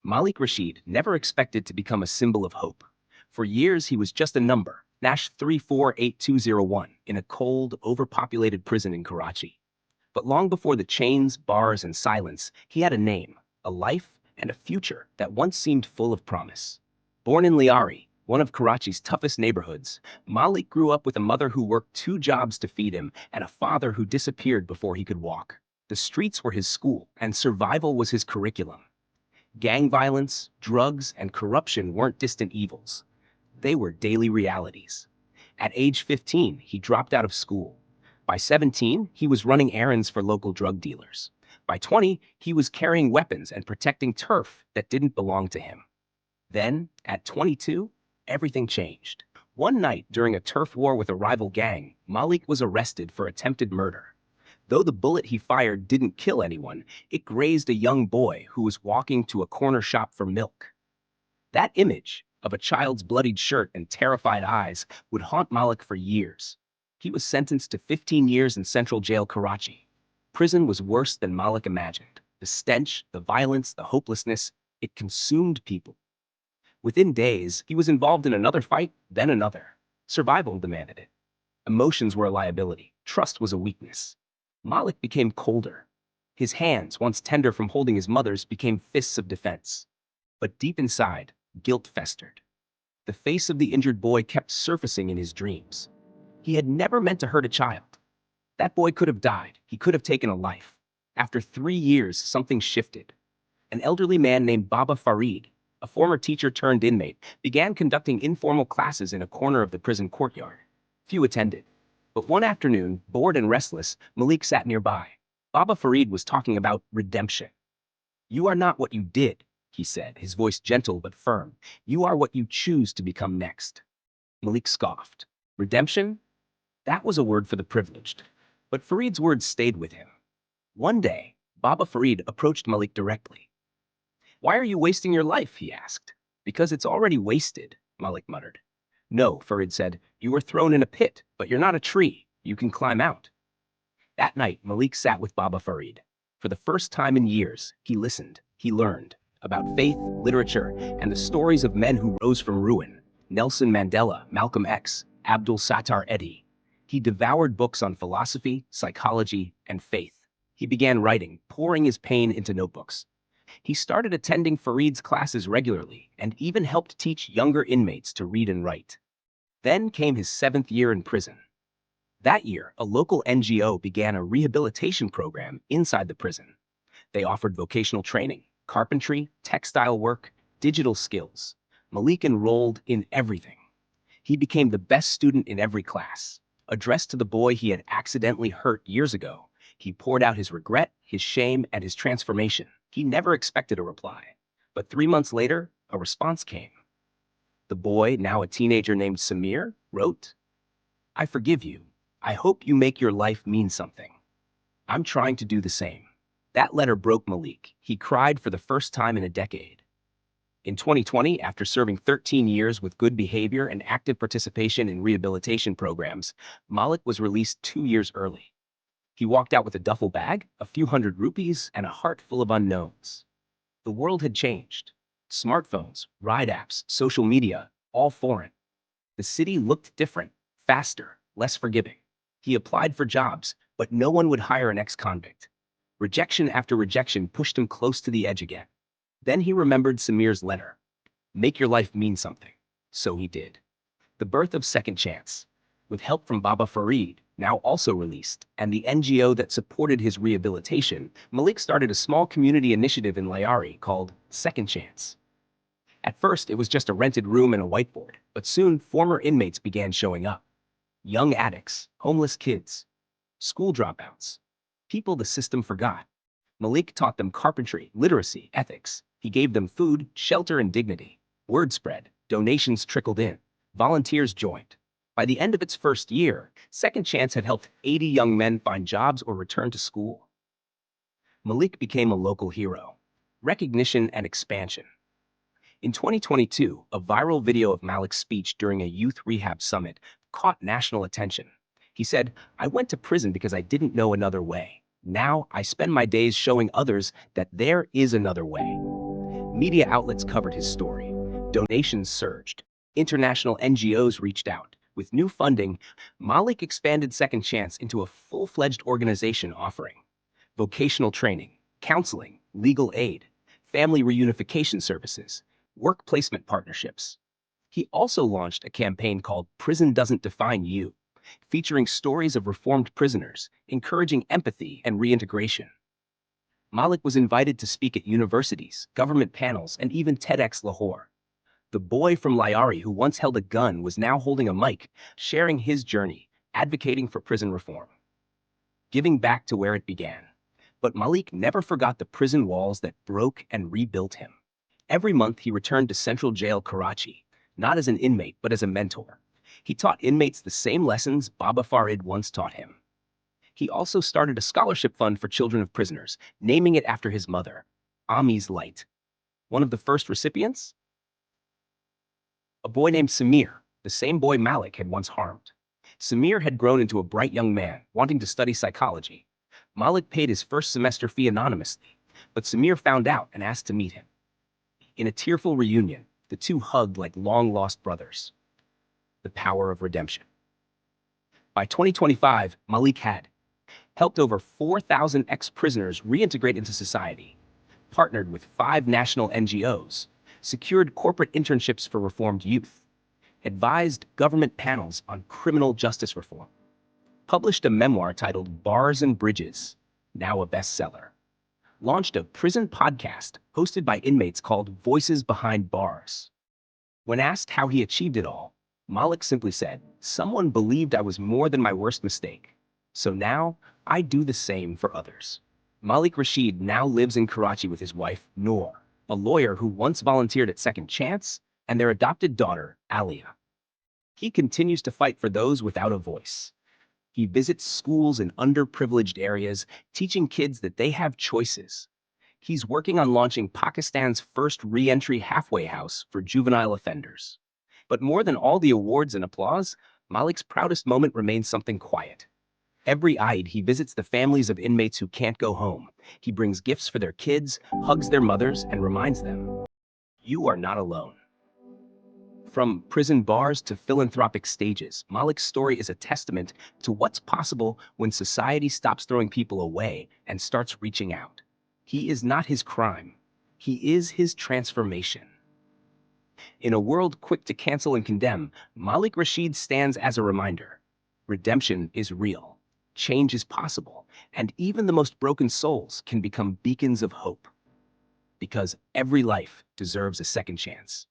Malik Rashid never expected to become a symbol of hope. For years, he was just a number, Nash 348201, in a cold, overpopulated prison in Karachi. But long before the chains, bars, and silence, he had a name, a life, and a future that once seemed full of promise. Born in Lyari, one of Karachi's toughest neighborhoods, Malik grew up with a mother who worked two jobs to feed him and a father who disappeared before he could walk. The streets were his school, and survival was his curriculum. Gang violence, drugs, and corruption weren't distant evils. They were daily realities. At age 15, he dropped out of school. By 17, he was running errands for local drug dealers. By 20, he was carrying weapons and protecting turf that didn't belong to him. Then, at 22, everything changed. One night during a turf war with a rival gang, Malik was arrested for attempted murder. Though the bullet he fired didn't kill anyone, it grazed a young boy who was walking to a corner shop for milk. That image of a child's bloodied shirt and terrified eyes would haunt Malik for years. He was sentenced to 15 years in Central Jail, Karachi. Prison was worse than Malik imagined. The stench, the violence, the hopelessness, it consumed people. Within days, he was involved in another fight, then another. Survival demanded it. Emotions were a liability. Trust was a weakness. Malik became colder. His hands, once tender from holding his mother's, became fists of defense. But deep inside, guilt festered. The face of the injured boy kept surfacing in his dreams. He had never meant to hurt a child. That boy could have died. He could have taken a life. After 3 years, something shifted. An elderly man named Baba Farid, a former teacher turned inmate, began conducting informal classes in a corner of the prison courtyard. Few attended. But one afternoon, bored and restless, Malik sat nearby. Baba Farid was talking about redemption. "You are not what you did," he said, his voice gentle but firm. "You are what you choose to become next." Malik scoffed. Redemption? That was a word for the privileged. But Farid's words stayed with him. One day, Baba Farid approached Malik directly. "Why are you wasting your life?" he asked. "Because it's already wasted," Malik muttered. "No," Farid said, "you were thrown in a pit, but you're not a tree. You can climb out." That night, Malik sat with Baba Farid. For the first time in years, he listened, he learned about faith, literature, and the stories of men who rose from ruin. Nelson Mandela, Malcolm X, Abdul Sattar Eddy. He devoured books on philosophy, psychology, and faith. He began writing, pouring his pain into notebooks. He started attending Farid's classes regularly and even helped teach younger inmates to read and write. Then came his 7th year in prison. That year, a local NGO began a rehabilitation program inside the prison. They offered vocational training, carpentry, textile work, digital skills. Malik enrolled in everything. He became the best student in every class. Addressed to the boy he had accidentally hurt years ago, he poured out his regret, his shame, and his transformation. He never expected a reply. But 3 months later, a response came. The boy, now a teenager named Samir, wrote, "I forgive you. I hope you make your life mean something. I'm trying to do the same." That letter broke Malik. He cried for the first time in a decade. In 2020, after serving 13 years with good behavior and active participation in rehabilitation programs, Malik was released 2 years early. He walked out with a duffel bag, a few hundred rupees, and a heart full of unknowns. The world had changed. Smartphones, ride apps, social media, all foreign. The city looked different, faster, less forgiving. He applied for jobs, but no one would hire an ex-convict. Rejection after rejection pushed him close to the edge again. Then he remembered Samir's letter. Make your life mean something. So he did. The birth of Second Chance. With help from Baba Farid, now also released, and the NGO that supported his rehabilitation, Malik started a small community initiative in Lyari called Second Chance. At first, it was just a rented room and a whiteboard, but soon former inmates began showing up. Young addicts, homeless kids, school dropouts, people the system forgot. Malik taught them carpentry, literacy, ethics. He gave them food, shelter, and dignity. Word spread, donations trickled in, volunteers joined. By the end of its first year, Second Chance had helped 80 young men find jobs or return to school. Malik became a local hero. Recognition and expansion. In 2022, a viral video of Malik's speech during a youth rehab summit caught national attention. He said, "I went to prison because I didn't know another way. Now I spend my days showing others that there is another way." Media outlets covered his story. Donations surged. International NGOs reached out. With new funding, Malik expanded Second Chance into a full-fledged organization offering vocational training, counseling, legal aid, family reunification services, work placement partnerships. He also launched a campaign called Prison Doesn't Define You, featuring stories of reformed prisoners, encouraging empathy and reintegration. Malik was invited to speak at universities, government panels, and even TEDx Lahore. The boy from Lyari who once held a gun was now holding a mic, sharing his journey, advocating for prison reform, giving back to where it began. But Malik never forgot the prison walls that broke and rebuilt him. Every month he returned to Central Jail Karachi, not as an inmate but as a mentor. He taught inmates the same lessons Baba Farid once taught him. He also started a scholarship fund for children of prisoners, naming it after his mother, Ami's Light. One of the first recipients? A boy named Samir, the same boy Malik had once harmed. Samir had grown into a bright young man, wanting to study psychology. Malik paid his first semester fee anonymously, but Samir found out and asked to meet him. In a tearful reunion, the two hugged like long-lost brothers. The power of redemption. By 2025, Malik had helped over 4,000 ex-prisoners reintegrate into society, partnered with 5 national NGOs, secured corporate internships for reformed youth, advised government panels on criminal justice reform, published a memoir titled Bars and Bridges, now a bestseller, launched a prison podcast hosted by inmates called Voices Behind Bars. When asked how he achieved it all, Malik simply said, "Someone believed I was more than my worst mistake. So now, I do the same for others." Malik Rashid now lives in Karachi with his wife, Noor, a lawyer who once volunteered at Second Chance, and their adopted daughter, Alia. He continues to fight for those without a voice. He visits schools in underprivileged areas, teaching kids that they have choices. He's working on launching Pakistan's first re-entry halfway house for juvenile offenders. But more than all the awards and applause, Malik's proudest moment remains something quiet. Every Eid, he visits the families of inmates who can't go home. He brings gifts for their kids, hugs their mothers, and reminds them, "You are not alone." From prison bars to philanthropic stages, Malik's story is a testament to what's possible when society stops throwing people away and starts reaching out. He is not his crime. He is his transformation. In a world quick to cancel and condemn, Malik Rashid stands as a reminder. Redemption is real. Change is possible, and even the most broken souls can become beacons of hope. Because every life deserves a second chance.